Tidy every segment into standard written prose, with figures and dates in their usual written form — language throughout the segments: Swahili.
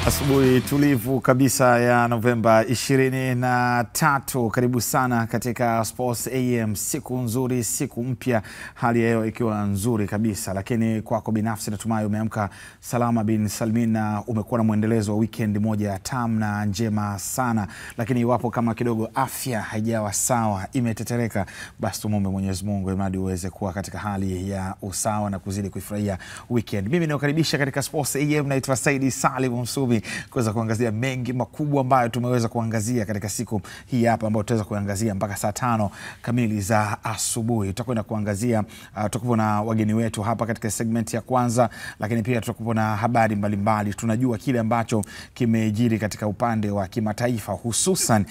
Asubuhi tulivu kabisa ya Novemba 23. Karibu sana katika Sports AM. Siku nzuri, siku mpya, hali ya hewa ikiwa nzuri kabisa. Lakini kwako binafsi natumai umeamka salama bin salmin na umekuwa na muendelezo wa weekend moja tamu na njema sana. Lakini iwapo kama kidogo afya haijawa sawa, imetetereka, basi tumuombe Mwenyezi Mungu ili uweze kuwa katika hali ya usawa na kuzidi kuifurahia weekend. Mimi nakukaribisha katika Sports AM, naitwa Saidi Salim Msubi, kuweza kuangazia mengi makubwa ambayo tumeweza kuangazia katika siku hii hapa, ambayo tutaweza kuangazia mpaka saa 5 kamili za asubuhi. Tutakwenda kuangazia tutakuwa na wageni wetu hapa katika segment ya kwanza, lakini pia tutakuwa na habari mbalimbali. Tunajua kile ambacho kimejiri katika upande wa kimataifa, hususan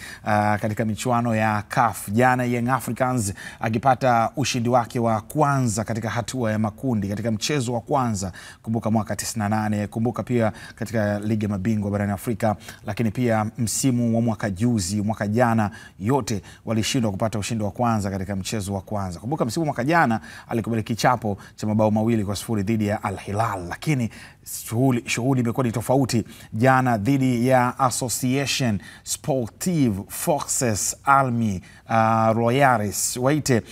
katika michuano ya CAF. Jana Young Africans akipata ushindi wake wa kwanza katika hatua ya makundi katika mchezo wa kwanza. Kumbuka mwaka 98, kumbuka pia katika ligi ya mabingwa barani Afrika, lakini pia msimu wa mwaka juzi, mwaka jana, yote walishindwa kupata ushindi wa kwanza katika mchezo wa kwanza. Kumbuka msimu mwaka jana alikubali kichapo cha mabao 2-0 dhidi ya Al Hilal, lakini shughuli imekuwa ni tofauti. Jana dhidi ya Association Sportive Forces Almi Royales waite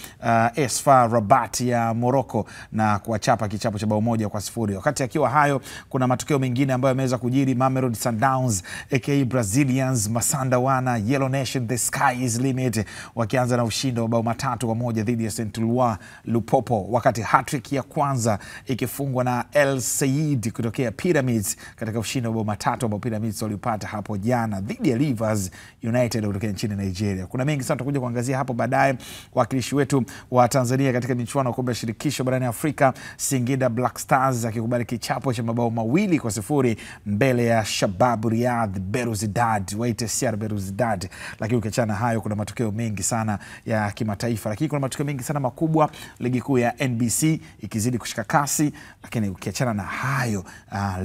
Esfa Rabat ya Morocco na kuwachapa kichapo cha bao 1-0. Wakati akiwa hayo, kuna matukio mengine ambayo yameweza kujiri. Mamelodi Sundowns aka Brazilians Masandawana Yellow Nation the sky is limit wakianza na ushindi wa bao 3-1 dhidi ya Saint Louis Lupopo, wakati hat-trick ya kwanza ikifungwa na El Said kutokea Pyramids katika ushindi wa bao 3 ambao Pyramids walipata hapo jana dhidi ya Rivers United kutoka nchini Nigeria. Kuna mengi sana tutakuja kuangazia hapo baadaye. Wakilishi wetu wa Tanzania katika michuano ya kombe la shirikisho barani Afrika, Singida Black Stars akikubali kichapo cha mabao 2-0 mbele ya Shabab Riyadh Belouizdad waite CR Belouizdad. Lakini ukiachana hayo, kuna matokeo mengi sana ya kimataifa, lakini kuna matokeo mengi sana makubwa. Ligi kuu ya NBC ikizidi kushika kasi, lakini ukiachana na hayo,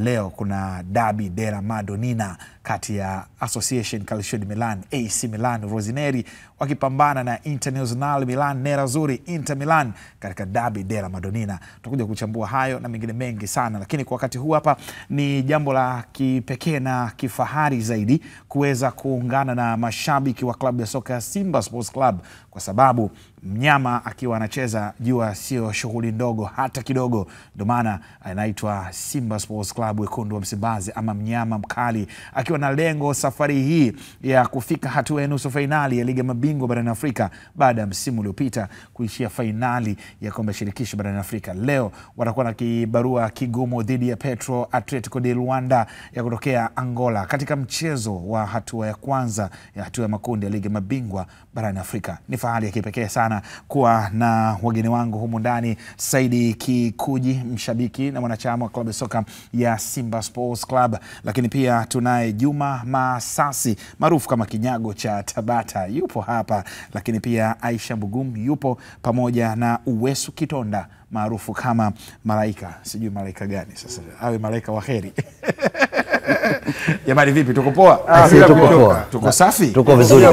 leo kuna Derby della Madonnina kati ya Association Calcio di Milan AC Milan Rossoneri wakipambana na Internazionale Milan Nerazzurri Inter Milan katika Derby della Madonnina. Tutakuja kuchambua hayo na mengine mengi sana, lakini kwa wakati huu hapa ni jambo la kipekee na kifahari zaidi kuweza kuungana na mashabiki wa klabu ya soka ya Simba Sports Club, kwa sababu mnyama akiwa anacheza jua sio shughuli ndogo hata kidogo. Ndio maana anaitwa Simba Sports Club wekundu wa Msimbazi, ama mnyama mkali, akiwa na lengo safari hii ya kufika hatua ya nusu finali ya ligi ya mabingwa barani Afrika baada ya msimu uliopita kuishia finali ya kombe shirikisho barani Afrika. Leo watakuwa na kibarua kigumu dhidi ya Petro Atletico de Luanda ya kutokea Angola katika mchezo wa hatua ya kwanza ya hatua ya makundi ya ligi ya mabingwa barani Afrika. Ni fahari ya kipekee sana kuwa na wageni wangu humu ndani. Saidi Kikuji, mshabiki na mwanachama wa klabu ya soka ya Simba Sports Club, lakini pia tunaye Juma Masasi maarufu kama Kinyago cha Tabata, yupo hapa, lakini pia Aisha Bugum yupo, pamoja na Uwesu Kitonda maarufu kama Malaika. Sijui malaika gani sasa, awe malaika wa kheri. Jamani, vipi, tuko poa? Tuko poa. Tuko safi? Tuko vizuri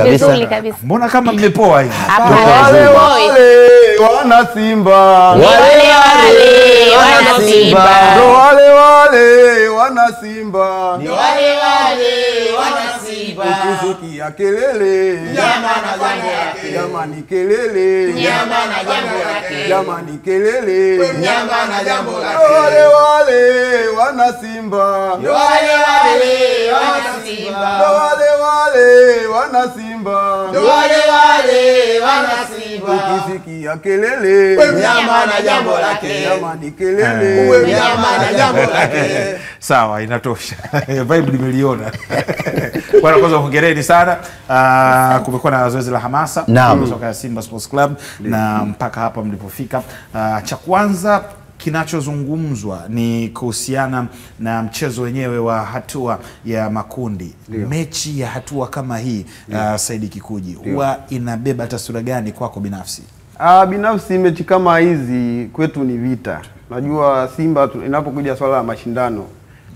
kabisa. Mbona kama mmepoa hivi? Wale wana Simba, wale wana Simba, wale wana Simba, wale wana Simba. Ukisikia kelele, nyama na jambo lake, jamani kelele, nyama na jambo lake, jamani kelele, nyama na jambo lake. Wale wana Simba, wale wana Simba, wale wana Simba, wale wana Simba. Ukisikia kelele, nyama na jambo lake, jamani kelele, nyama na jambo lake. Sawa, inatosha. Vibe nimeliona. Bwana, kwanza hongereni sana. Kumekuwa na zoezi la hamasa kwa soka ya Simba Sports Club na mpaka hapa mlipofika. Cha kwanza kinachozungumzwa ni kuhusiana na mchezo wenyewe wa hatua ya makundi. Mechi ya hatua kama hii, Saidi Kikuji, huwa inabeba taswira gani kwako binafsi? Binafsi mechi kama hizi kwetu ni vita. Najua Simba inapokuja swala la mashindano,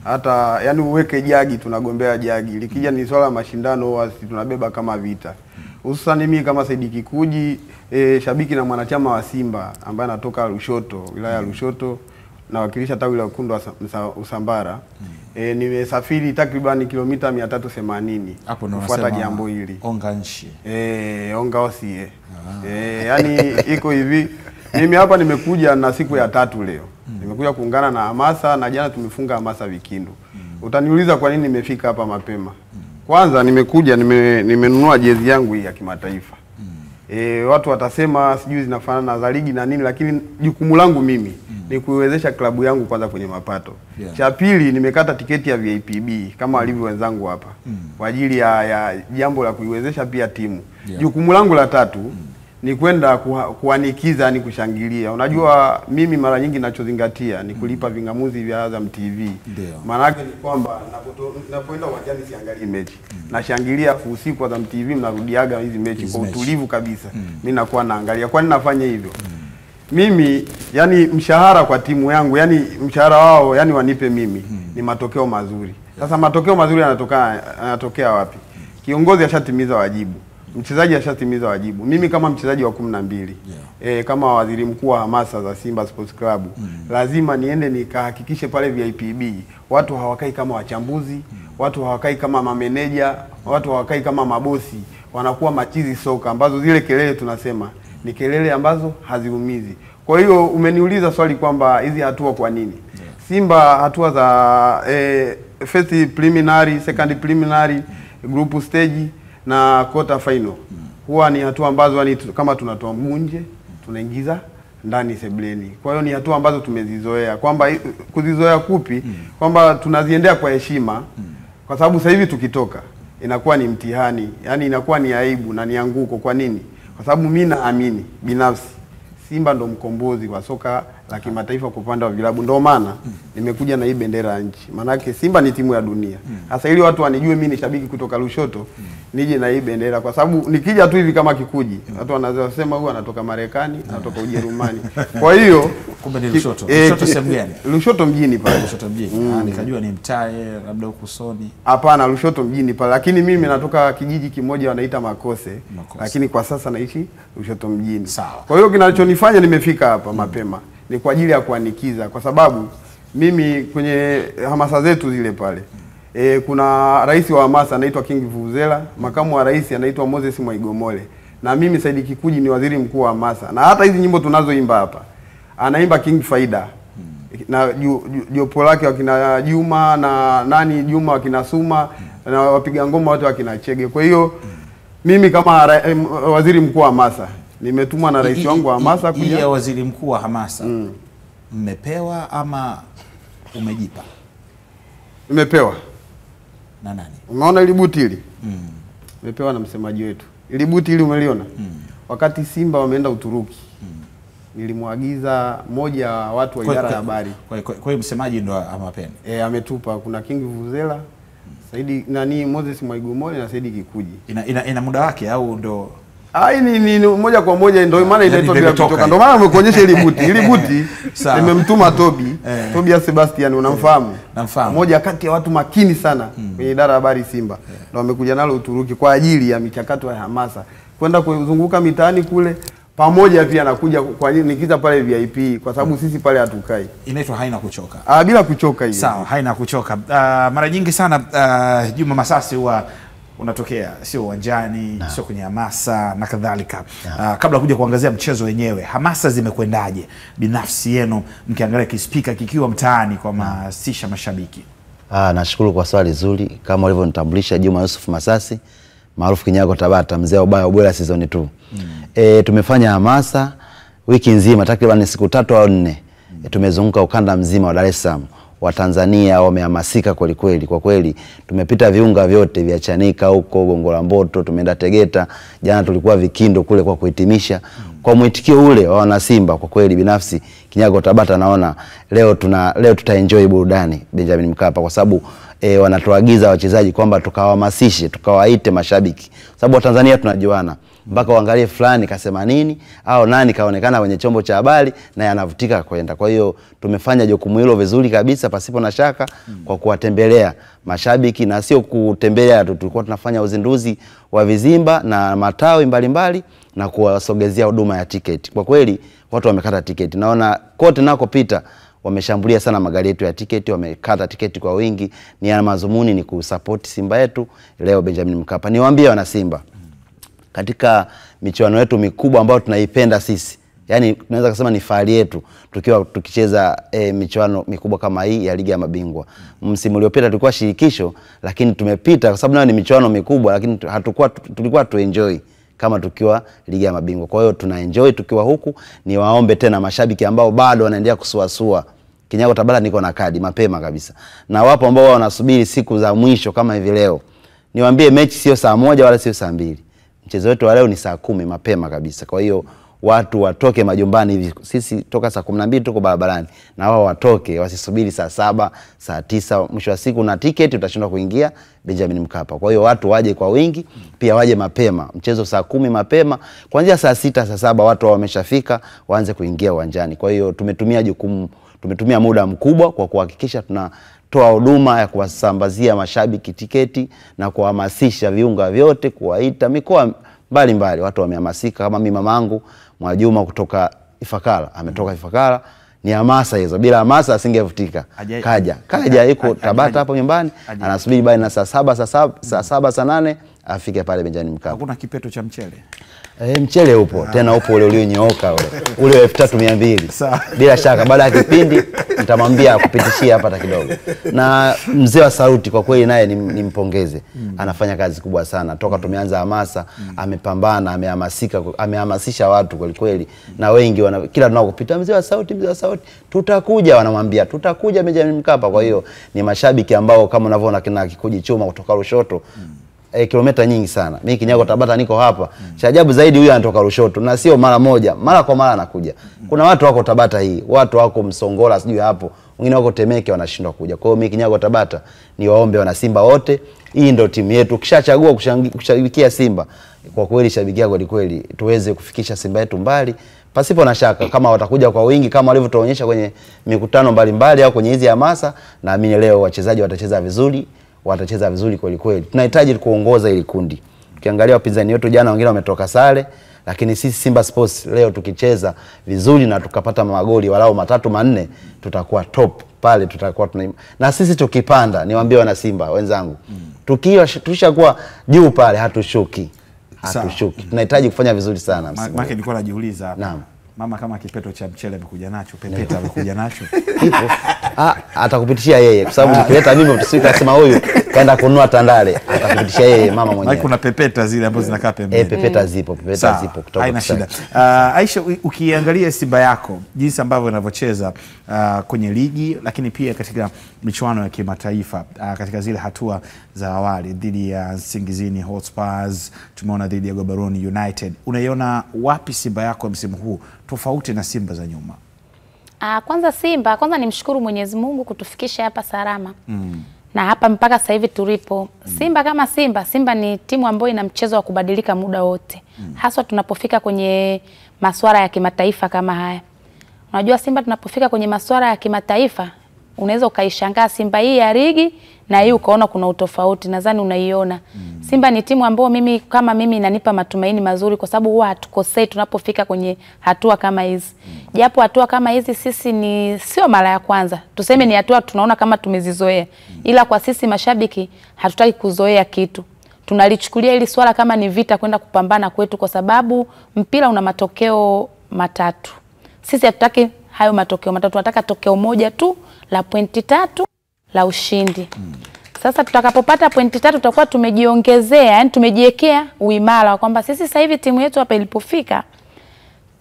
hata yani uweke jagi tunagombea jagi, likija ni swala la mashindano wasi tunabeba kama vita. Hususan mimi kama Saidi Kikuji, shabiki na mwanachama wa Simba ambaye anatoka Lushoto, wilaya ya Lushoto, nawakilisha tawi la wekundu wa Usambara. Nimesafiri takriban kilomita 380 kufuata jambo hili. Onga nchi. Onga osie. Yani iko hivi, mimi hapa nimekuja na siku ya 3 leo. Nimekuja kuungana na hamasa, na jana tumefunga hamasa Vikindu. Utaniuliza kwa nini nimefika hapa mapema. Kwanza nimekuja nimenunua jezi yangu hii ya kimataifa. Watu watasema sijui zinafanana za ligi na nini, lakini jukumu langu mimi ni kuiwezesha klabu yangu kwanza kwenye mapato. Cha pili, nimekata tiketi ya VIPB kama walivyo wenzangu hapa kwa ajili ya jambo la kuiwezesha pia timu. Jukumu langu la tatu ni kwenda kuanikiza, ni kushangilia. Unajua mimi mara nyingi ninachozingatia ni kulipa vingamuzi vya Azam TV. Maana yake ni kwamba ninapoenda uwanjani siangalii mechi. Nashangilia usiku Azam TV mnarudiaga hizi mechi kwa utulivu kabisa. Mimi nakuwa naangalia. Kwa nini nafanya hivyo? Mimi yani mshahara kwa timu yangu, yani mshahara wao yani wanipe mimi ni matokeo mazuri. Sasa matokeo mazuri yanatokea wapi? Kiongozi ashatimiza wajibu. Mchezaji ashatimiza wajibu. Mimi kama mchezaji wa 12, kama waziri mkuu wa hamasa za Simba Sports Club, lazima niende nikahakikishe pale VIPB watu hawakai kama wachambuzi, watu hawakai kama mameneja, watu hawakai kama mabosi, wanakuwa machizi soka, ambazo zile kelele tunasema ni kelele ambazo haziumizi. Kwa hiyo umeniuliza swali kwamba hizi hatua kwa nini? Simba hatua za first preliminary, second preliminary, group stage na quarter final huwa ni hatua ambazo ni kama tunatoa munje tunaingiza ndani sebleni. Kwa hiyo ni hatua ambazo tumezizoea. Kwamba kuzizoea kupi? Kwamba tunaziendea kwa heshima, kwa sababu sasa hivi tukitoka inakuwa ni mtihani, yani inakuwa ni aibu na ni anguko. Kwa nini? Kwa sababu mimi naamini binafsi Simba ndo mkombozi wa soka la kimataifa kwa upande wa vilabu. Ndio maana nimekuja na hii bendera ya nchi. Maana yake Simba ni timu ya dunia. Sasa ili watu wanijue mimi ni shabiki kutoka Lushoto, nije na hii bendera, kwa sababu nikija tu hivi kama kikuji, watu wanaweza kusema huyu anatoka Marekani, anatoka Ujerumani. Kwa hiyo kumbe ni Lushoto. Lushoto sehemu gani? Lushoto mjini pale. Lushoto mjini. Nikajua ni mtae labda huko Soni. Hapana, Lushoto mjini pale. Lakini mimi natoka kijiji kimoja wanaita Makose. Lakini kwa sasa naishi Lushoto mjini. Sawa. Kwa hiyo kinachonifanya nimefika hapa mapema ni kwa ajili ya kuanikiza, kwa sababu mimi kwenye hamasa zetu zile pale kuna rais wa hamasa anaitwa King Vuvuzela, makamu wa rais anaitwa Moses Mwaigomole, na mimi Said Kikuji ni waziri mkuu wa hamasa. Na hata hizi nyimbo tunazoimba hapa anaimba King Faida na jopo lake wakina Juma na nani Juma wakina Suma na wapiga ngoma wote wakina Chege. Kwa hiyo mimi kama waziri mkuu wa hamasa nimetumwa na rais wangu wa hamasa kuja. Hii ya waziri mkuu wa hamasa mmepewa ama umejipa? Nimepewa. Na nani? Umeona ile buti ile? Nimepewa na msemaji wetu. Ile buti ile umeliona? Wakati Simba wameenda Uturuki. Nilimwagiza moja watu wa idara ya habari. Kwa hiyo msemaji ndo amapeni. Ametupa. Kuna King Vuvuzela, Saidi nani Moses Mwaigomole na Said Kikuji. Ina muda wake au ndo ni moja kwa moja, ndio maana inaitwa bila kutoka. Ndio maana nimekuonyesha ile buti. Ile buti nimemtuma Tobias Sebastian, unamfahamu? Namfahamu. Mmoja kati ya watu makini sana kwenye idara ya habari Simba. Ndio amekuja nalo Uturuki kwa ajili ya michakato ya hamasa. Kwenda kuzunguka mitaani kule, pamoja pia anakuja kwa ajili nikiza pale VIP, kwa sababu sisi pale hatukai. Inaitwa haina kuchoka. Bila kuchoka hiyo. Sawa, haina kuchoka. Mara nyingi sana Juma Masasi huwa unatokea sio uwanjani, sio kwenye hamasa na kadhalika. Kabla kuja kuangazia mchezo wenyewe, hamasa zimekwendaje binafsi yenu mkiangalia kispika kikiwa mtaani kwa kuhamasisha mashabiki? Nashukuru kwa swali zuri. Kama ulivyonitambulisha, Juma Yusuf Masasi maarufu Kinyago Tabata, mzee wa ubaya ubora season 2. Tumefanya hamasa wiki nzima, takriban siku 3 au 4. Tumezunguka ukanda mzima wa Dar es Salaam. Watanzania wamehamasika kweli kweli. Kwa kweli tumepita viunga vyote vya Chanika huko Gongo la Mboto, tumeenda Tegeta, jana tulikuwa Vikindo kule kwa kuhitimisha. Kwa mwitikio ule wa wana Simba, kwa kweli binafsi Kinyago Tabata naona leo tutaenjoy burudani Benjamin Mkapa, kwa sababu wanatuagiza wachezaji kwamba tukawahamasishe, tukawaite mashabiki, sababu Watanzania tunajuana, mpaka uangalie fulani kasema nini au nani kaonekana kwenye chombo cha habari na yanavutika kwenda. Kwa hiyo tumefanya jukumu hilo vizuri kabisa pasipo na shaka, kwa kuwatembelea mashabiki, na sio kutembelea tu, tulikuwa tunafanya uzinduzi wa vizimba na matawi mbalimbali na kuwasogezea huduma ya tiketi. Kwa kweli watu wamekata tiketi. Naona kote nako pita wameshambulia sana magari yetu ya tiketi, wamekata tiketi kwa wingi. Ni ya mazumuni ni kusupport Simba yetu leo Benjamin Mkapa. Niwaambie wana Simba, katika michuano yetu mikubwa ambayo tunaipenda sisi, yani tunaweza kusema ni fahari yetu tukiwa tukicheza michuano mikubwa kama hii ya ligi ya mabingwa. Msimu uliopita tulikuwa shirikisho, lakini tumepita kwa sababu nayo ni michuano mikubwa, lakini tulikuwa tuenjoy kama tukiwa ligi ya mabingwa. Kwa hiyo tuna enjoy tukiwa huku. Ni waombe tena mashabiki ambao bado wanaendelea kusuasua, Kinyago Tabata niko na kadi mapema kabisa, na wapo ambao wanasubiri siku za mwisho kama hivi leo, niwaambie mechi sio saa 1 wala sio saa 2. Mchezo wetu wa leo ni saa 10 mapema kabisa. Kwa hiyo watu watoke majumbani hivi, sisi toka saa 12 tuko barabarani, na wao watoke, wasisubiri saa 7 saa 9. Mwisho wa siku na tiketi utashindwa kuingia Benjamin Mkapa. Kwa hiyo watu waje kwa wingi, pia waje mapema. Mchezo saa 10 mapema, kuanzia saa 6 saa 7 watu wameshafika, waanze kuingia uwanjani. Kwa hiyo tumetumia muda mkubwa kwa kuhakikisha tunatoa huduma ya kuwasambazia mashabiki tiketi na kuhamasisha viunga vyote, kuwaita mikoa mbalimbali. Watu wamehamasika, kama mimi mamangu Mwajuma kutoka Ifakara, ametoka Ifakara. Ni hamasa hizo, bila hamasa asingevutika. Kaja yuko Tabata hapo nyumbani, anasubiri bali na saa 7 saa 8 afike pale Benjamin Mkapa. Hakuna kipeto cha mchele? Mchele upo, tena upo ule ulionyooka ule 3200. Bila shaka baada ya kipindi nitamwambia akupitishie hapa hata kidogo. Na mzee wa sauti kwa kweli naye nimpongeze. Anafanya kazi kubwa sana. Toka tumeanza hamasa, amepambana, amehamasisha watu kweli kweli. Na wengi kila tunapopita mzee wa sauti, tutakuja, wanamwambia tutakuja Benjamin Mkapa. Kwa hiyo ni mashabiki ambao kama unavyoona kina Kikuji Chuma kutoka Lushoto, kilomita nyingi sana. Mimi Kinyago Tabata niko hapa. Cha ajabu zaidi huyu anatoka Lushoto, na sio mara moja, mara kwa mara anakuja. Kuna watu wako Tabata hii, watu wako Msongola sijui hapo, wengine wako Temeke wanashindwa kuja. Kwa hiyo mimi Kinyago Tabata ni waombe wana Simba wote, hii ndio timu yetu. Ukishachagua kushabikia Simba, kwa kweli shabikia kweli kweli, tuweze kufikisha Simba yetu mbali. Pasipo na shaka kama watakuja kwa wingi kama walivyotuonyesha kwenye mikutano mbalimbali au kwenye hizi hamasa, naamini leo wachezaji watacheza vizuri kweli kweli. Tunahitaji kuongoza ili kundi. Ukiangalia wapinzani wetu jana wengine wametoka sare, lakini sisi Simba Sports leo tukicheza vizuri na tukapata magoli walao 3 4, tutakuwa top pale, tutakuwa na sisi tukipanda, niwaambie wana Simba wenzangu, tukishakuwa juu pale hatushuki. Tunahitaji kufanya vizuri sana. Maana nilikuwa najiuliza hapa. Naam. Mama kama kipeto cha mchele amekuja nacho, pepeta amekuja nacho. Atakupitishia yeye kwa sababu nikileta mimi tusikasema huyu kaenda kununua Tandale, atakupitishia yeye mama mwenyewe. Maana kuna pepeta zile ambazo zinakaa pembeni. Pepeta zipo kutoka. Haina shida. Aisha, ukiangalia Simba yako jinsi ambavyo inavyocheza kwenye ligi, lakini pia katika michuano ya kimataifa, katika zile hatua za awali dhidi ya Singizini Hotspurs, tumeona dhidi ya Gaborone United, unaiona wapi Simba yako msimu huu tofauti na Simba za nyuma? Kwanza nimshukuru Mwenyezi Mungu kutufikisha hapa salama. Na hapa mpaka sasa hivi tulipo. Simba kama Simba ni timu ambayo ina mchezo wa kubadilika muda wote. Haswa tunapofika kwenye masuala ya kimataifa kama haya. Unajua Simba tunapofika kwenye masuala ya kimataifa, unaweza ukaishangaa Simba hii ya ligi na hii ukaona kuna utofauti. Nadhani unaiona. Simba ni timu ambayo mimi inanipa matumaini mazuri kwa sababu huwa hatukosei tunapofika kwenye hatua kama hizi. Japo hatua kama hizi sisi sio mara ya kwanza. Tuseme ni hatua tunaona kama tumezizoea. Ila kwa sisi mashabiki hatutaki kuzoea kitu. Tunalichukulia hili swala kama ni vita kwenda kupambana kwetu kwa sababu mpira una matokeo 3. Sisi hatutaki hayo matokeo 3, tunataka tokeo moja tu la pointi 3 la ushindi. Sasa tutakapopata pointi 3 tutakuwa tumejiongezea, yani tumejiwekea uimara kwamba sisi sasa hivi timu yetu hapa ilipofika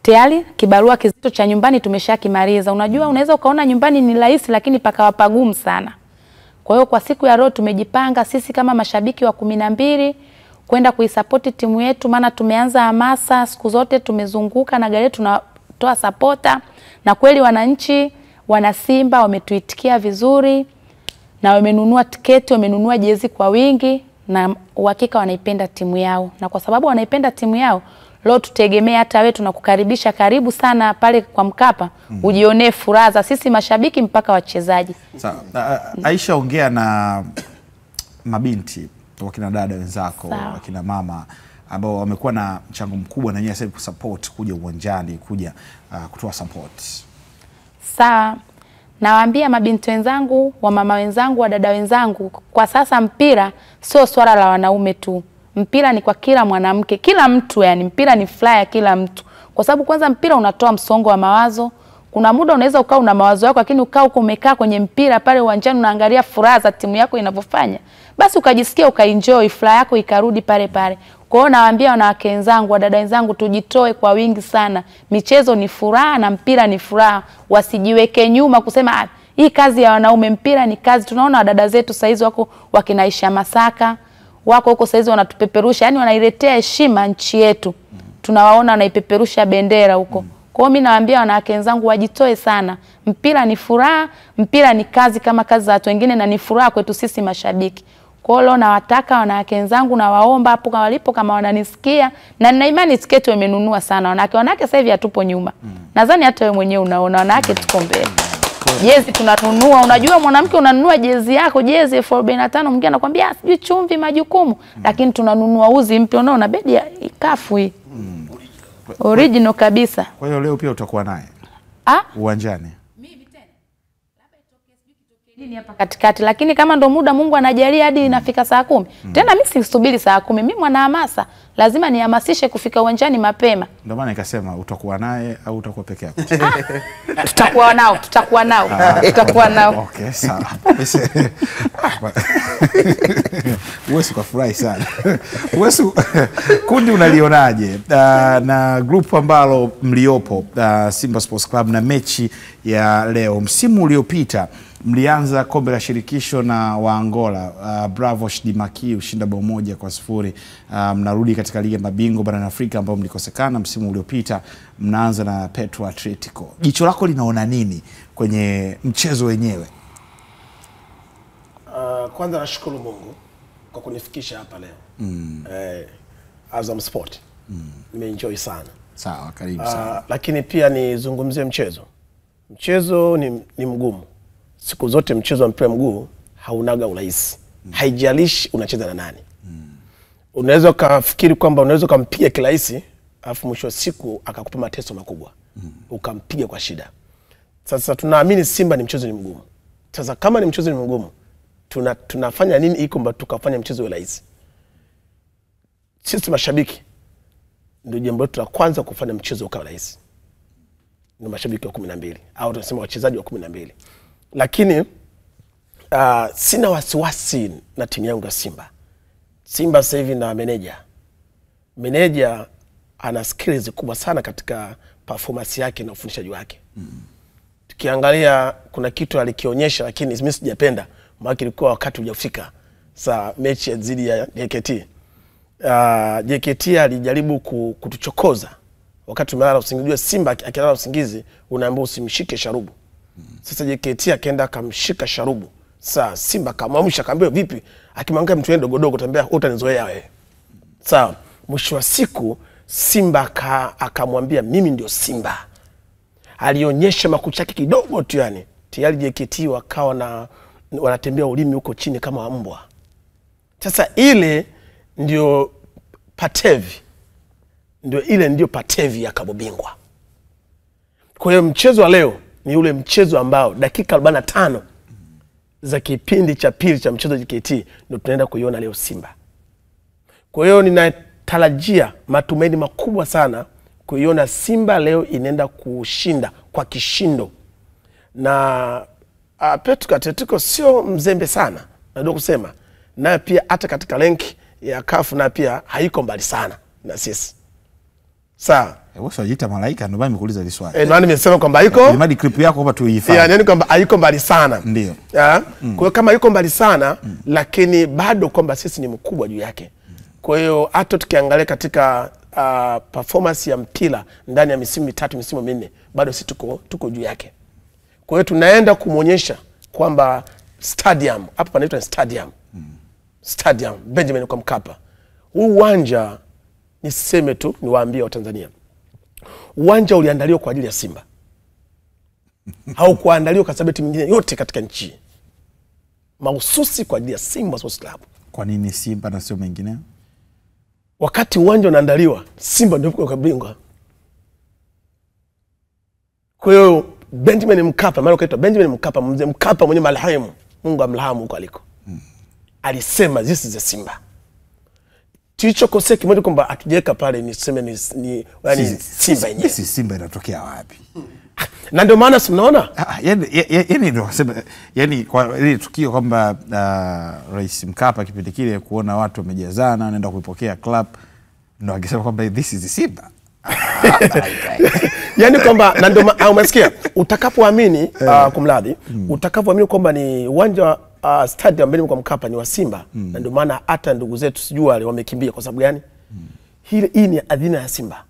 tayari kibarua kizito cha nyumbani tumeshakimaliza. Unajua unaweza ukaona nyumbani ni rahisi lakini pakawa pagumu sana. Kwa hiyo kwa siku ya leo tumejipanga sisi kama mashabiki wa 12 kwenda kuisupport timu yetu, maana tumeanza hamasa siku zote, tumezunguka na gari tunatoa supporta, na kweli wananchi wana Simba wametuitikia vizuri na wamenunua tiketi, wamenunua jezi kwa wingi, na uhakika wanaipenda timu yao. Na kwa sababu wanaipenda timu yao, leo tutegemea hata wewe tunakukaribisha karibu sana pale kwa Mkapa, ujionee furaha za sisi mashabiki mpaka wachezaji. Aisha, ongea na mabinti wakina dada wenzako, wakina mama ambao wamekuwa na mchango mkubwa na nyinyi sasa kusupport, kuja uwanjani, kuja kutoa support. Sawa. Nawaambia mabinti wenzangu, wa mama wenzangu, wa dada wenzangu, kwa sasa mpira sio swala la wanaume tu. Mpira ni kwa kila mwanamke, kila mtu, yani mpira ni furaha ya kila mtu. Kwa sababu kwanza mpira unatoa msongo wa mawazo. Kuna muda unaweza ukao una mawazo yako, lakini ukao uko umekaa kwenye mpira pale uwanjani unaangalia furaha za timu yako inavyofanya, basi ukajisikia ukaenjoy, furaha yako ikarudi pale pale. Kwa hiyo nawaambia wanawake wenzangu, wadada wenzangu, tujitoe kwa wingi sana. Michezo ni furaha na mpira ni furaha. Wasijiweke nyuma kusema hii kazi ya wanaume, mpira ni kazi. Tunaona wadada zetu saizi wako wakinaisha Masaka, wako huko saizi wanatupeperusha, yani wanailetea heshima nchi yetu. Tunawaona wanaipeperusha bendera huko. Kwa hiyo mimi nawaambia wanawake wenzangu wajitoe sana. Mpira ni furaha, mpira ni kazi kama kazi za watu wengine, na ni furaha kwetu sisi mashabiki. Kwa hiyo nawataka wanawake wenzangu, na waomba hapo kama walipo, kama wananisikia, na nina imani tiketi wamenunua sana wanawake sasa hivi hatupo nyuma. Nadhani hata wewe mwenyewe unaona wanawake tuko mbele. Jezi tunanunua, unajua mwanamke unanunua jezi yako, jezi 45, mwingine anakuambia sijui chumvi majukumu, lakini tunanunua uzi mpya, unaona bedi ya ikafu hii. Original kabisa. Kwa hiyo leo pia utakuwa naye uwanjani? Mimi tena labda itokee nini hapa katikati, lakini kama ndo muda Mungu anajalia hadi inafika saa 10. Tena mimi sisubiri saa 10. Mimi mwana hamasa, lazima nihamasishe kufika uwanjani mapema. Ndio maana nikasema utakuwa naye au utakuwa peke yako? Tutakuwa nao. Okay, sawa. Wewe ukafurahi sana. Wewe kundi unalionaje na group ambalo mliopo Simba Sports Club na mechi ya leo? Msimu uliopita mlianza kombe la shirikisho na wa Angola, Bravos di Maki ushinda bao 1-0. Mnarudi katika ligi ya mabingwa barani Afrika ambao mlikosekana msimu uliopita, mnaanza na Petro Atletico. Jicho lako linaona nini kwenye mchezo wenyewe? Kwanza nashukuru Mungu kwa kunifikisha hapa leo. Azam Sport. Nimeenjoy sana. Sawa, karibu sana. Lakini pia nizungumzie mchezo. Mchezo ni mgumu. Siku zote mchezo wa mpira mguu haunaga urahisi. Haijalishi unacheza na nani. Unaweza kufikiri kwamba unaweza kumpiga kirahisi, afu mwisho wa siku akakupa mateso makubwa. Ukampiga kwa shida. Sasa tunaamini Simba ni mchezo ni mgumu. Sasa kama ni mchezo ni mgumu, tunafanya nini ili kwamba tukafanya mchezo wa rahisi? Sisi mashabiki ndio jambo letu la kwanza kufanya mchezo ukawa rahisi. Ni mashabiki wa 12 au tunasema wachezaji wa 12. Lakini sina wasiwasi na timu yangu ya Simba. Simba sasa hivi na meneja ana skills kubwa sana katika performance yake na ufundishaji wake. Tukiangalia kuna kitu alikionyesha, lakini mimi sijapenda, maana ilikuwa wakati hujafika saa mechi dhidi ya JKT. JKT alijaribu kutuchokoza wakati tumelala usingizi. Simba akilala usingizi unaambiwa usimshike sharubu. Sasa JKT akaenda akamshika sharubu. Sasa Simba akamwamsha akamwambia vipi? Akimwangalia mtu yeye dogodogo tambia utanizoea wewe. Sawa. Mwisho wa siku Simba akamwambia mimi ndio Simba. Alionyesha makucha yake kidogo tu, yani tayari JKT wakawa wanatembea ulimi huko chini kama mbwa. Sasa ile ndio patevi ya kabobingwa. Kwa hiyo mchezo wa leo ni ule mchezo ambao dakika 45 za kipindi cha pili cha mchezo JKT ndio tunaenda kuiona leo Simba. Kwa hiyo ninatarajia matumaini makubwa sana kuiona Simba leo inaenda kushinda kwa kishindo. Na Petro Atletico sio mzembe sana, ndio kusema. Na pia hata katika rank ya CAF na pia haiko mbali sana na sisi. Sawa. Wewe unajiita malaika, ndio maana nimekuuliza hili swali. Ndio nimesema kwamba haiko. Ni clip yako hapa tuihifadhi. Yani kwamba haiko mbali sana. Ndio. Kwa hiyo kama haiko mbali sana, lakini bado kwamba sisi ni mkubwa juu yake. Kwa hiyo hata tukiangalia katika performance ya mpira ndani ya misimu 3 misimu 4 bado sisi tuko juu yake. Kwa hiyo tunaenda kumuonyesha kwamba stadium, hapa panaitwa stadium Benjamin kwa Mkapa. Huu uwanja niseme tu niwaambie wa Tanzania. Uwanja uliandaliwa kwa ajili ya Simba. Haukuandaliwa kwa sababu timu nyingine yote katika nchi. Mahususi kwa ajili ya Simba Sports Club. Kwa nini Simba na sio mengine? Wakati uwanja unaandaliwa, Simba ndio kwa bingwa. Kwa hiyo Benjamin Mkapa, maana ukaitwa Benjamin Mkapa, mzee Mkapa mwenye marehemu, Mungu amlahamu huko aliko. Alisema this is a Simba. Tulichokosea kimoja kwamba atujeka pale niseme ni yani Simba yenyewe. Sisi Simba inatokea wapi? Na ndio maana mnaona yani ndio sema yani kwa ile tukio kwamba Rais Mkapa kipindi kile kuona watu wamejazana wanaenda kuipokea club ndio akisema kwamba this is Simba. Yani kwamba na ndio umesikia utakapoamini kumladhi utakapoamini kwamba ni uwanja stadium mbele kwa Mkapa ni wa Simba na ndio maana hata ndugu zetu sijua wale wamekimbia kwa sababu gani? Hii ni adhina ya Simba.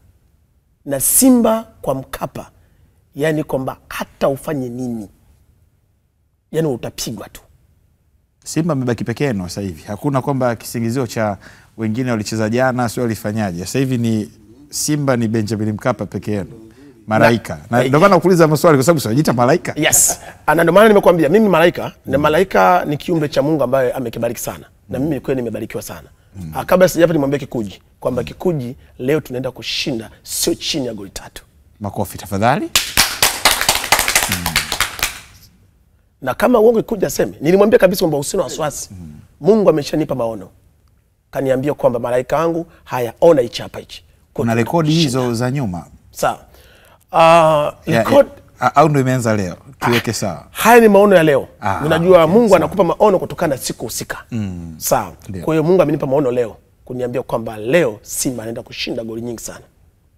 Na Simba kwa Mkapa yani kwamba hata ufanye nini yani utapigwa tu. Simba amebaki peke yake sasa hivi. Hakuna kwamba kisingizio cha wengine walicheza jana sio walifanyaje. Sasa hivi ni Simba ni Benjamin Mkapa peke yake. Malaika. Na ndio maana nakuuliza maswali kwa sababu unajiita malaika. Yes. Na ndio maana nimekuambia mimi malaika, na malaika ni kiumbe cha Mungu ambaye amekibariki sana. Na mimi kweli nimebarikiwa sana. Kabla sijapa nimwambie Kikuji kwamba Kikuji leo tunaenda kushinda sio chini ya goli 3. Makofi tafadhali. Na kama uongo Kikuji aseme, nilimwambia kabisa kwamba usina wasiwasi. Mungu ameshanipa maono. Kaniambia kwamba malaika wangu hayaona hichi hapa hichi. Kuna rekodi hizo za nyuma. Sawa. Record au ndio imeanza leo. Tuweke sawa. Haya ni maono ya leo. Unajua Mungu anakupa maono kutokana na siku husika. Sawa. Kwa hiyo Mungu amenipa maono leo kuniambia kwamba leo Simba anaenda kushinda goli nyingi sana.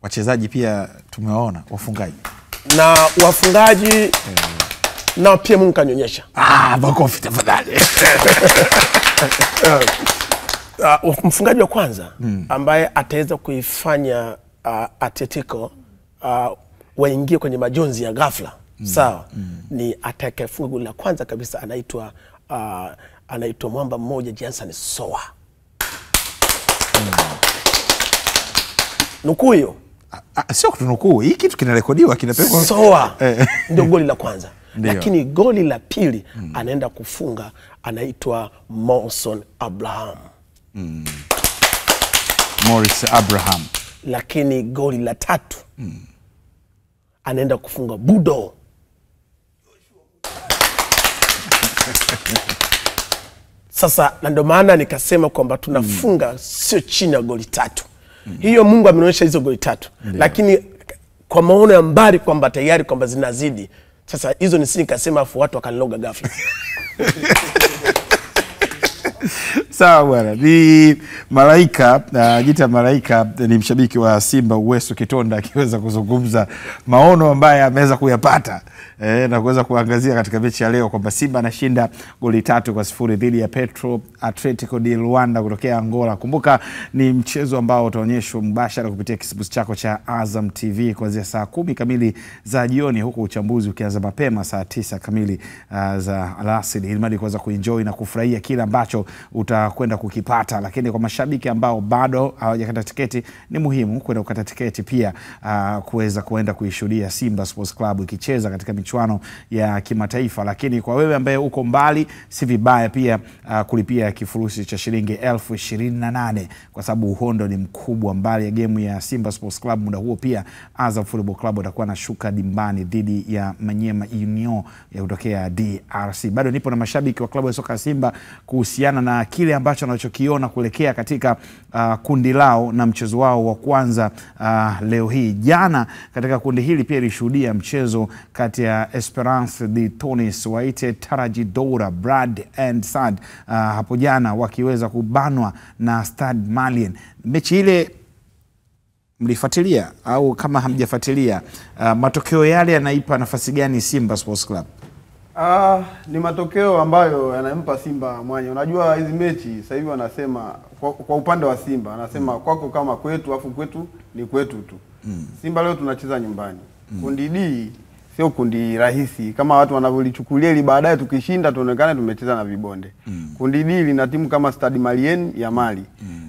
Wachezaji pia tumewaona wafungaji. Na wafungaji na pia Mungu kanyonyesha. Makofi tafadhali. Mfungaji wa kwanza ambaye ataweza kuifanya Atletico waingie kwenye majonzi ya ghafla. Sawa. Ni atakayefunga goli la kwanza kabisa anaitwa mwamba mmoja Jansen Soa. Nukuu hiyo. Sio kutunukuu. Hii kitu kinarekodiwa kinapelekwa. Soa ndio goli la kwanza. Lakini goli la pili anaenda kufunga anaitwa Monson Abraham. Morris Abraham. Lakini goli la 3 anaenda kufunga Budo. Sasa na ndio maana nikasema kwamba tunafunga sio chini ya goli 3. Hiyo Mungu ameonyesha hizo goli 3. Lakini kwa maono ya mbali kwamba tayari kwamba zinazidi. Sasa hizo nisini kasema afu watu wakaloga ghafla. Sawa bwana. Ni malaika, jita malaika ni mshabiki wa Simba Uweso Kitonda akiweza kuzungumza maono ambaye ameweza kuyapata na kuweza kuangazia katika mechi ya leo kwamba Simba anashinda goli 3-0 dhidi ya Petro Atletico di Luanda kutokea Angola. Kumbuka ni mchezo ambao utaonyeshwa mbashara kupitia kisimbuzi chako cha Azam TV kuanzia saa 10 kamili za jioni, huku uchambuzi ukianza mapema saa 9 kamili za alasiri, ili mradi kuweza kuenjoy na kufurahia kila ambacho utakwenda kukipata. Lakini kwa mashabiki ambao bado hawajakata tiketi, ni muhimu kwenda kukata tiketi pia kuweza kuenda kuishuhudia Simba Sports Club ikicheza katika michuano ya kimataifa. Lakini kwa wewe ambaye uko mbali, si vibaya pia kulipia kifurushi cha shilingi 28,000 kwa sababu uhondo ni mkubwa. Mbali ya game ya Simba Sports Club, muda huo pia Azam Football Club watakuwa na shuka dimbani dhidi ya Manyema Union ya kutokea DRC. Bado nipo na mashabiki wa klabu ya soka Simba kuhusiana na kile ambacho wanachokiona kuelekea katika kundi lao na mchezo wao wa kwanza leo hii. Jana katika kundi hili pia ilishuhudia mchezo kati ya Esperance de Tunis waite Taraji Doura Brad and Sad hapo jana wakiweza kubanwa na Stade Malien. Mechi ile mlifuatilia au kama hamjafuatilia, matokeo yale yanaipa nafasi gani Simba Sports Club? Ni matokeo ambayo yanampa Simba mwanya. Unajua hizi mechi sasa hivi wanasema kwa upande wa Simba anasema kwako kama kwetu, afu kwetu ni kwetu tu. Simba leo tunacheza nyumbani. Kundi D sio kundi rahisi kama watu wanavyolichukulia, ili baadaye tukishinda tuonekane tumecheza na vibonde. Kundi D lina timu kama Stade Malien ya Mali,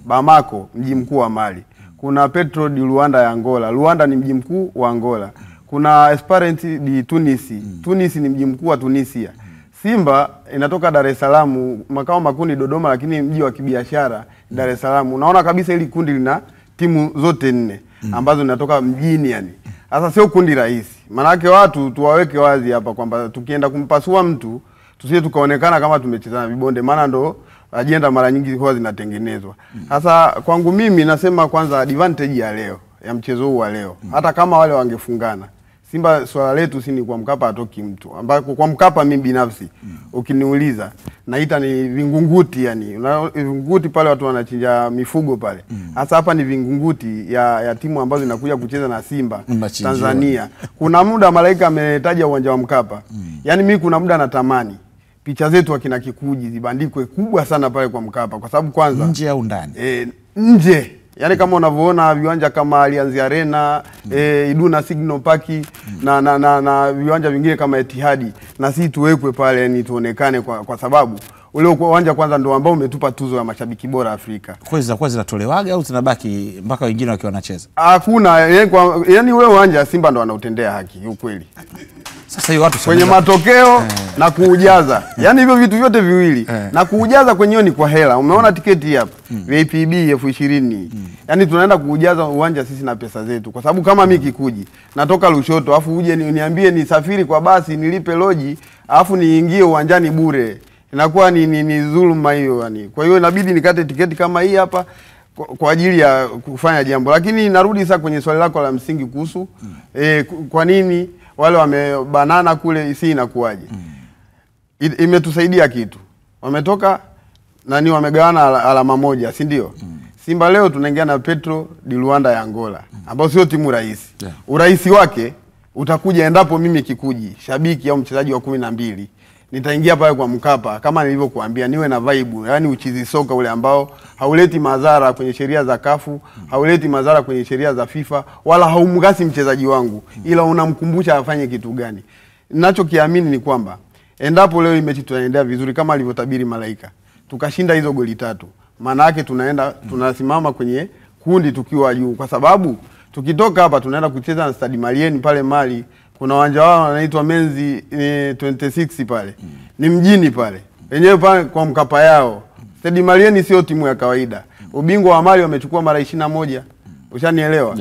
Bamako mji mkuu wa Mali, kuna Petro di Luanda ya Angola. Luanda ni mji mkuu wa Angola. Kuna Esperance di Tunis. Tunis ni mji mkuu wa Tunisia. Simba inatoka Dar es Salaam, makao makuu ni Dodoma, lakini mji wa kibiashara Dar es Salaam. Unaona kabisa hili kundi lina timu zote 4 ambazo zinatoka mjini yani. Sasa sio kundi rahisi. Maanake watu tuwaweke wazi hapa kwamba tukienda kumpasua mtu tusije tukaonekana kama tumechezana vibonde, maana ndo ajenda mara nyingi huwa zinatengenezwa. Sasa kwangu mimi nasema kwanza advantage ya leo ya mchezo huu wa leo. Hata kama wale wangefungana, Simba swala letu si ni kwa Mkapa atoki mtu. Ambako kwa Mkapa mimi binafsi ukiniuliza naita ni vingunguti, yani vingunguti pale watu wanachinja mifugo pale. Hasa hapa ni vingunguti ya timu ambazo zinakuja kucheza na Simba Tanzania. Kuna muda Malaika ametaja uwanja wa Mkapa. Yani mimi kuna muda natamani picha zetu akina Kikuji zibandikwe kubwa sana pale kwa Mkapa, kwa sababu kwanza nje au ndani? Nje. Yani kama unavyoona viwanja kama Allianz Arena, Iduna Signal Park na viwanja vingine kama Etihad, na sisi tuwekwe pale, yani tuonekane kwa sababu ule uwanja kwanza ndio ambao umetupa tuzo ya mashabiki bora Afrika. Kwa hiyo zinatolewaga au zinabaki mpaka wengine wakiwa wanacheza? Hakuna, yani ule uwanja Simba ndo wanautendea haki ukweli. Sasa hiyo watu kwenye matokeo na kuujaza. Yani hivyo vitu vyote viwili. Na kuujaza kwenyewe ni kwa hela. Umeona tiketi hapa? VIPB 20,000. Yani tunaenda kuujaza uwanja sisi na pesa zetu. Kwa sababu kama mimi Kikuji natoka Lushoto, afu uje niambie nisafiri kwa basi, nilipe loji, afu niingie uwanjani bure. Inakuwa ni dhuluma hiyo yani. Kwa hiyo inabidi nikate tiketi kama hii hapa kwa ajili ya kufanya jambo. Lakini narudi sasa kwenye swali lako la msingi kuhusu kwa nini wale wamebanana kule, si inakuaje? Imetusaidia kitu. Wametoka nani, wamegawana alama moja, si ndio? Simba leo tunaingia na Petro di Luanda ya Angola, ambao sio timu rahisi. Urahisi wake utakuja endapo mimi Kikuji, shabiki au mchezaji wa 12, nitaingia pale kwa Mkapa kama nilivyokuambia, niwe na vibe, yani uchizi soka ule ambao hauleti madhara kwenye sheria za kafu, hauleti madhara kwenye sheria za FIFA, wala haumgasi mchezaji wangu, ila unamkumbusha afanye kitu gani. Ninachokiamini ni kwamba endapo leo mechi tunaendea vizuri kama alivyotabiri Malaika, tukashinda hizo goli 3, maana yake tunasimama kwenye kundi tukiwa juu, kwa sababu tukitoka hapa tunaenda kucheza na Stade Malien pale Mali. Kuna uwanja wao wanaitwa Menzi 26 pale. Ni mjini pale. Wenyewe pale kwa Mkapa yao. Stade Malien sio timu ya kawaida. Ubingwa wa Mali wamechukua mara 21. Ushanielewa?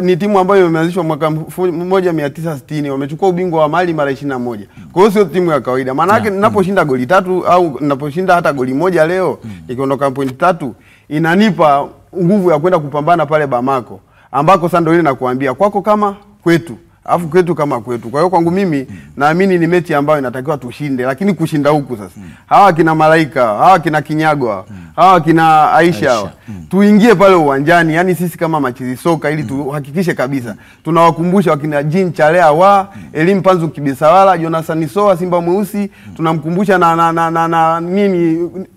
Ni timu ambayo imeanzishwa mwaka 1960, wamechukua ubingwa wa Mali mara 21. Kwa hiyo sio timu ya kawaida. Maana yake ninaposhinda goli 3 au ninaposhinda hata goli 1 leo, nikiondoka point 3, inanipa nguvu ya kwenda kupambana pale Bamako, ambako sasa ndio ile nakuambia kwako kama kwetu. Afu kwetu kama kwetu. Kwa hiyo kwangu mimi naamini ni mechi ambayo inatakiwa tushinde, lakini kushinda huku sasa. Hawa kina Malaika, hawa kina Kinyago, hawa kina Aisha. Tuingie pale uwanjani, yani sisi kama machizi soka, ili tuhakikishe kabisa tunawakumbusha wakina Jean Chalea Elim Panzu Kibisawala, Jonathan Soa Simba Mweusi, tunamkumbusha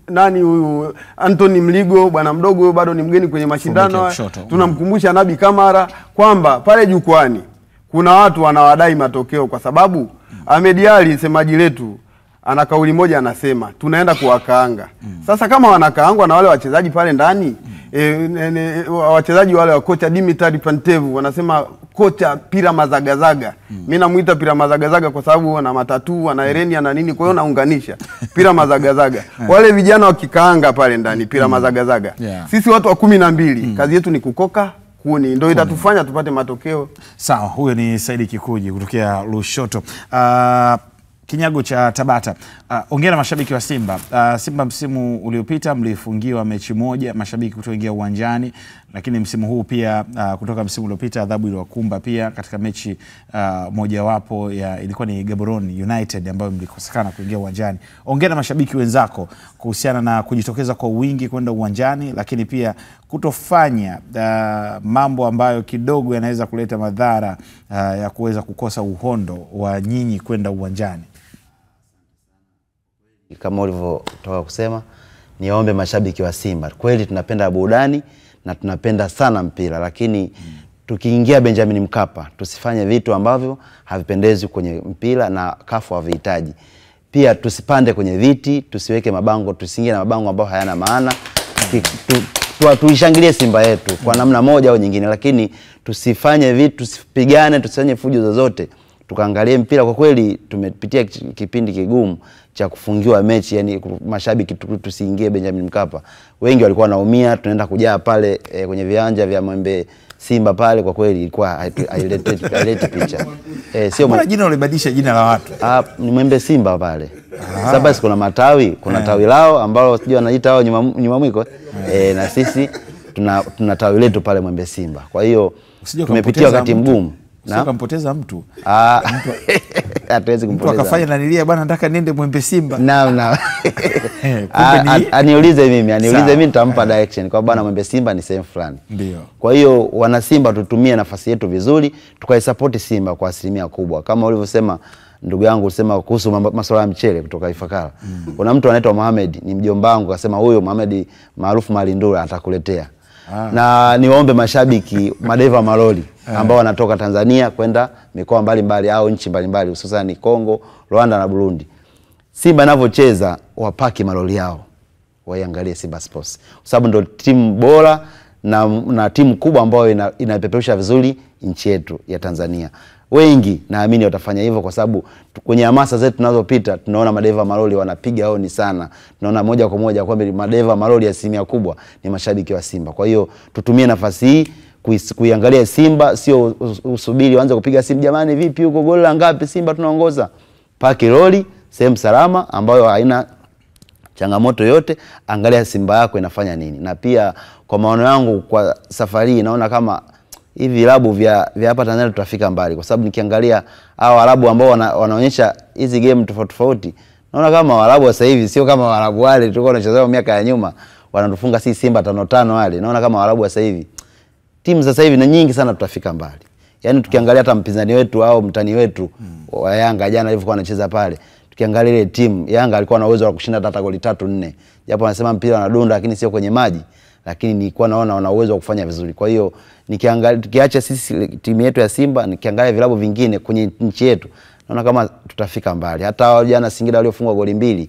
nani huyu Anthony Mligo, bwana mdogo bado ni mgeni kwenye mashindano. Tunamkumbusha Nabi Kamara kwamba pale jukwani kuna watu wanawadai matokeo, kwa sababu Ahmed Ally semaji letu ana kauli moja, anasema tunaenda kuwakaanga. Sasa kama wanakaangwa na wale wachezaji pale ndani, wachezaji wale wa kocha Dimitri Pantev wanasema kocha Pira Mazagazaga. Mimi namuita Pira Mazagazaga kwa sababu ana matatu, ana hereni, ana nini, kwa hiyo naunganisha Pira Mazagazaga. Wale vijana wakikaanga pale ndani Pira Mazagazaga. Sisi watu wa 12 kazi yetu ni kukoka kuni, ndio itatufanya tupate matokeo. Sawa, huyo ni Saidi Kikuji kutokea Lushoto. Kinyago cha Tabata. Ongea na mashabiki wa Simba. Simba msimu uliopita mlifungiwa mechi moja, mashabiki kutoingia uwanjani, lakini msimu huu pia kutoka msimu uliopita adhabu iliwakumba pia katika mechi moja wapo ilikuwa ni Gaborone United ambayo mlikosekana kuingia uwanjani. Ongea na mashabiki wenzako kuhusiana na kujitokeza kwa wingi kwenda uwanjani, lakini pia kutofanya mambo ambayo kidogo yanaweza kuleta madhara ya kuweza kukosa uhondo wa nyinyi kwenda uwanjani. Kama ulivyotoka kusema, niombe mashabiki wa Simba, kweli tunapenda burudani na tunapenda sana mpira, lakini tukiingia Benjamin Mkapa tusifanye vitu ambavyo havipendezi kwenye mpira na kafu havihitaji. Pia tusipande kwenye viti, tusiweke mabango, tusiingie na mabango ambayo hayana maana. Tuishangilie Simba yetu kwa namna moja au nyingine, lakini tusifanye vitu, tusipigane, tusifanye fujo zozote. Tukaangalie mpira. Kwa kweli tumepitia kipindi kigumu cha kufungiwa mechi, yani mashabiki tusiingie Benjamin Mkapa. Wengi walikuwa wanaumia, tunaenda kujaa pale kwenye viwanja vya Mwembe Simba pale kwa kweli ilikuwa haileti picha. Sio mbona jina ulibadilisha jina la watu? Ni Mwembe Simba pale. Sasa basi kuna matawi, kuna tawi lao ambalo sijui wanaita hao nyuma mwiko. Na sisi tuna tawi letu pale Mwembe Simba. Kwa hiyo tumepitia wakati mgumu. Na ukampoteza mtu. Hatuwezi kumpoteza. Mtu akafanya nanilia bwana nataka nende Mwembe Simba. Naam. Aniulize mimi nitampa direction kwa bwana Mwembe Simba ni sehemu fulani. Ndio. Kwa hiyo wana Simba tutumie nafasi yetu vizuri, tukaisupport Simba kwa asilimia kubwa. Kama ulivyosema ndugu yangu ulisema kuhusu masuala ya mchele kutoka Ifakara. Kuna mtu anaitwa Mohamed, ni mjomba wangu, akasema huyo Mohamed maarufu Malindura atakuletea. Na niwaombe mashabiki madeva maloli ambao wanatoka Tanzania kwenda mikoa mbalimbali au nchi mbalimbali hususan Kongo, Rwanda na Burundi. Simba inavyocheza wapaki maloli yao. Waiangalie Simba Sports. Kwa sababu ndio timu bora na timu kubwa ambayo inapeperusha vizuri nchi yetu ya Tanzania. Wengi naamini watafanya hivyo kwa sababu kwenye hamasa zetu tunazopita tunaona madeva maloli wanapiga honi sana. Tunaona moja kwa moja kwamba madeva maloli asilimia kubwa ni mashabiki wa Simba. Kwa hiyo tutumie nafasi hii kuiangalia Simba, sio usubiri waanze kupiga simu jamani vipi huko goli la ngapi Simba tunaongoza. Paki roli sehemu salama ambayo haina changamoto yote, angalia Simba yako inafanya nini. Na pia kwa maono yangu kwa safari hii naona kama hivi vilabu vya hapa Tanzania tutafika mbali kwa sababu nikiangalia hao Waarabu ambao wanaonyesha hizi game tofauti naona kama Waarabu sasa hivi sio kama Waarabu wale tulikuwa tunachezea miaka ya nyuma wanatufunga sisi Simba 5-5 wale. Naona kama Waarabu sasa hivi timu sasa hivi na nyingi sana tutafika mbali. Yaani tukiangalia hata mpinzani wetu au mtani wetu wa Yanga jana alivyokuwa anacheza pale, tukiangalia ile timu Yanga alikuwa na uwezo wa kushinda hata goli 3-4. Japo anasema mpira unadunda lakini sio kwenye maji, lakini nilikuwa naona wana uwezo wa kufanya vizuri. Kwa hiyo tukiacha sisi timu yetu ya Simba, nikiangalia vilabu vingine kwenye nchi yetu, naona kama tutafika mbali. Hata jana Singida waliofungwa goli 2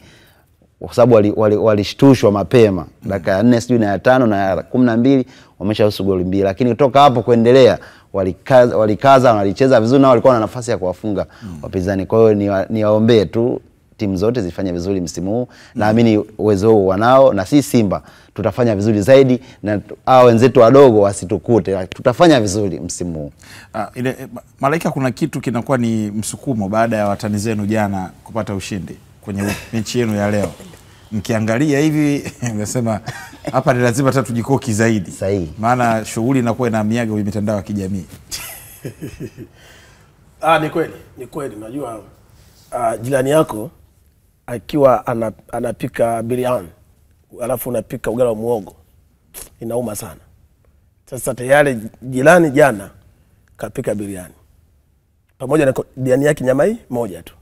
kwa sababu walishtushwa mapema. Dakika ya 4 sijui na ya 5 na ya 12 wameshahusu goli 2, lakini kutoka hapo kuendelea walikaza na walicheza vizuri na walikuwa na nafasi ya kuwafunga wapinzani. Kwa hiyo niwaombee tu timu zote zifanye vizuri msimu huu. Naamini uwezo huo wanao na si Simba tutafanya vizuri zaidi na hao wenzetu wadogo wasitukute. Tutafanya vizuri msimu huu. Malaika, kuna kitu kinakuwa ni msukumo baada ya watani zenu jana kupata ushindi kwenye mechi yenu ya leo. Mkiangalia hivi nimesema hapa ni lazima hata tujikoki zaidi. Sahihi. Maana shughuli inakuwa inamiaga kwenye mitandao ya kijamii. Ni kweli. Unajua jirani yako akiwa anapika biriani alafu unapika ugali wa muhogo inauma sana. Sasa tayari jirani jana kapika biriani pamoja na biriani yake nyama hii moja tu.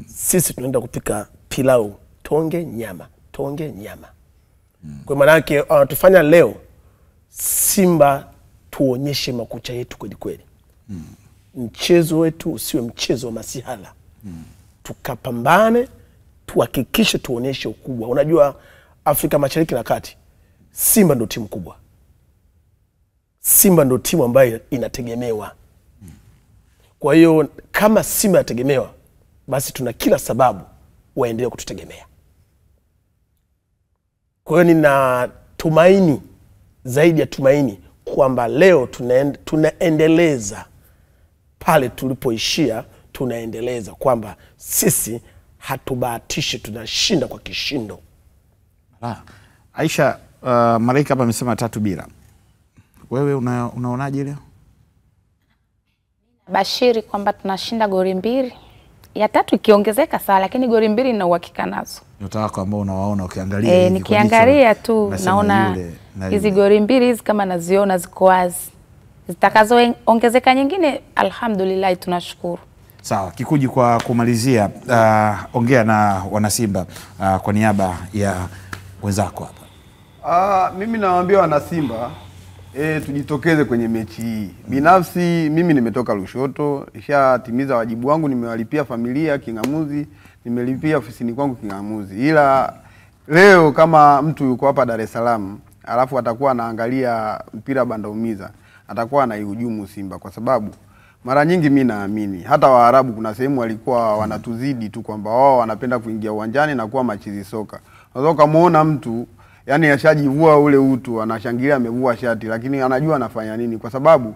Sisi tunaenda kupika pilau tonge nyama. Kwa maana yake tufanya leo Simba tuonyeshe makucha yetu kweli. Mchezo wetu usiwe mchezo wa masihala. Tukapambane, tuhakikishe tuonyeshe ukubwa. Unajua Afrika Mashariki na Kati Simba ndio timu kubwa. Simba ndio timu ambayo inategemewa. Kwa hiyo kama Simba inategemewa, basi tuna kila sababu waendelee kututegemea. Kwa hiyo nina tumaini zaidi ya tumaini kwamba leo tunaendeleza pale tulipoishia, tunaendeleza kwamba sisi hatubahatishi, tunashinda kwa kishindo. Aisha, Malaika hapa amesema 3-0. Wewe unaonaje leo? Bashiri kwamba tunashinda goli 2. Ya 3 ikiongezeka sawa, lakini goli 2 nina uhakika nazo. Nyota wako ambao unawaona ukiangalia nikiangalia tu naona hizi goli 2 hizi kama naziona ziko wazi. Zitakazoongezeka nyingine alhamdulillah tunashukuru. Sawa, Kikuji, kwa kumalizia ongea na wanasimba kwa niaba ya wenzako hapa. Mimi nawaambia wanasimba tujitokeze kwenye mechi hii. Binafsi mimi nimetoka Lushoto, nishatimiza wajibu wangu, nimewalipia familia kingamuzi, nimelipia ofisini kwangu kingamuzi. Ila leo kama mtu yuko hapa Dar es Salaam alafu atakuwa anaangalia mpira bandaumiza, atakuwa anaihujumu Simba kwa sababu mara nyingi mimi naamini hata Waarabu kuna sehemu walikuwa wanatuzidi tu kwamba wao wanapenda kuingia uwanjani na kuwa machizi soka. Unaweza kumuona mtu yani ashajivua ule utu, anashangilia amevua shati, lakini anajua anafanya nini, kwa sababu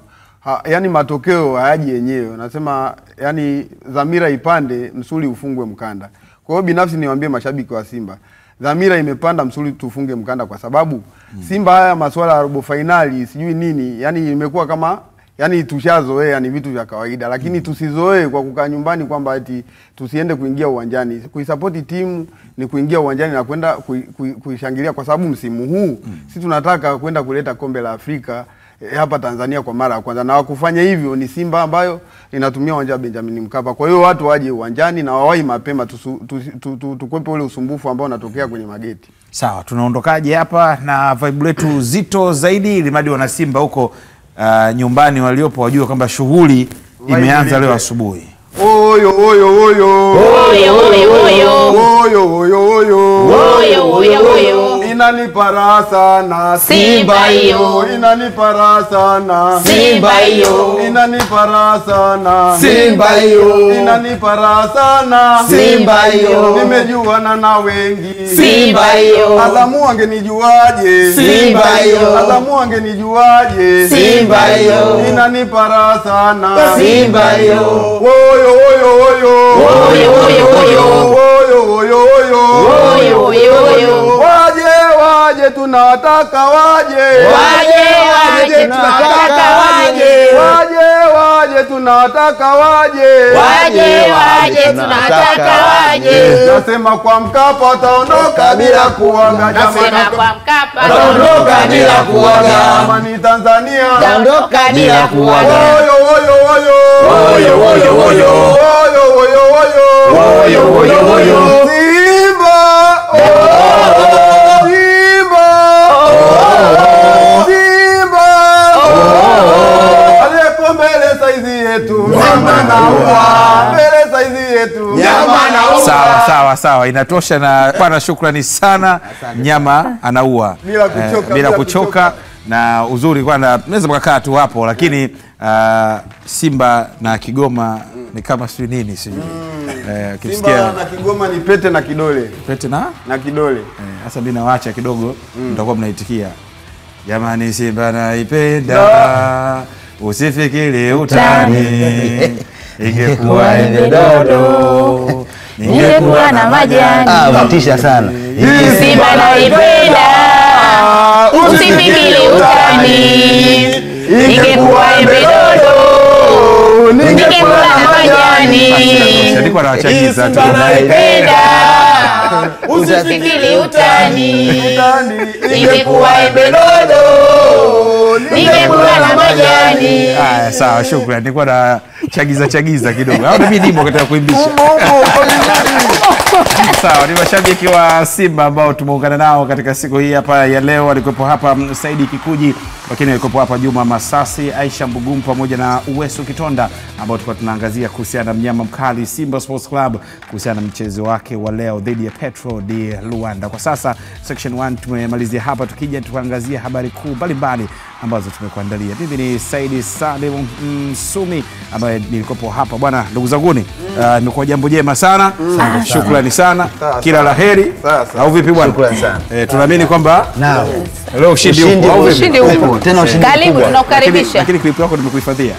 yani matokeo hayaji yenyewe. Nasema yani dhamira ipande, msuli ufungwe mkanda. Kwa hiyo binafsi niwaambie mashabiki wa Simba, dhamira imepanda, msuli tufunge mkanda, kwa sababu Simba haya masuala ya robo finali sijui nini, yani imekuwa kama yani tushazoea, ni vitu vya kawaida, lakini tusizoee kwa kukaa nyumbani kwamba eti tusiende kuingia uwanjani. Kuisupport timu ni kuingia uwanjani na kwenda kuishangilia, kwa sababu msimu huu sisi tunataka kwenda kuleta kombe la Afrika hapa Tanzania kwa mara ya kwanza, na wakufanya hivyo ni Simba ambayo inatumia uwanja wa Benjamin Mkapa. Kwa hiyo watu waje uwanjani na wawahi mapema, tukwepe ule usumbufu ambao unatokea kwenye mageti. Sawa, tunaondokaje hapa na vibe letu zito zaidi, ili madi wana Simba huko nyumbani waliopo wajue kwamba shughuli imeanza leo asubuhi. Oyo oyo oyo Oyo oyo oyo oyo oyo oyo Oyo oyo oyo inanipa raha sana Simba hiyo, inanipa raha sana Simba hiyo, inanipa raha sana Simba hiyo, inanipa raha sana Simba hiyo, nimejuana na wengi Simba hiyo, Azamu wangenijuaje, Simba hiyo, Azamu wangenijuaje, Simba hiyo, inanipa raha sana Simba hiyo, oyo oyo oyo Oyo oyo oyo oyo oyo Oyo oyo oyo waje tunataka waje Waje tunataka waje waje tunataka waje tunataka waje. nasema kwa Mkapa wataondoka bila kuaga, Nasema kwa Mkapa wataondoka bila kuaga, amani Tanzania wataondoka bila kuaga, oyo oyo oyo oyo oyo oyo oyo oyo oyo oyo oyo oyo Simba Simba aliyeko mbele saizi yetu nyama na ua, mbele saizi yetu nyama na ua. Sawa, inatosha. Na bwana, shukrani sana. Nyama anaua bila kuchoka, na uzuri kwana naweza mkakaa tu hapo, lakini Simba na Kigoma ni kama sio nini sijui. Simba na Kigoma ni pete na kidole. Pete na kidole. Sasa mimi nawaacha kidogo, mtakuwa mnaitikia. Jamani, Simba naipenda, usifikiri utani, ingekuwa ende dodo, ningekuwa na majani. Matisha sana. Simba naipenda, usifikiri utani, ingekuwa embe dodo, ningekuwa na majani. Nilikuwa nawachagiza tu. Naipenda, usifikiri utani, ingekuwa embe dodo, ningekuwa na majani. Haya, sawa, shukrani. Nilikuwa na chagiza kidogo. Au mimi nimo katika kuimbisha. Sawa, ni mashabiki wa Simba ambao tumeungana nao katika siku hii hapa ya leo. Walikuwepo hapa Saidi Kikuji, lakini walikuwepo hapa Juma Masasi, Aisha Mbugumu pamoja na Uwesu Kitonda, ambao tulikuwa tunaangazia kuhusiana na mnyama mkali Simba Sports Club, kuhusiana na mchezo wake wa leo dhidi ya Petro de Luanda. Kwa sasa section 1 tumemalizia hapa, tukija tukaangazia habari kuu mbalimbali ambazo tumekuandalia. Mimi ni Saidi Salim Msumi ambaye nilikuwepo hapa. Bwana, ndugu zanguni, imekuwa jambo jema sana. Shukrani sana. Kila laheri. Au vipi bwana? Shukrani sana. Tunaamini kwamba leo ushindi upo. Ushindi upo. Tena ushindi. Karibu, tunakukaribisha. Lakini clip yako nimekuhifadhia.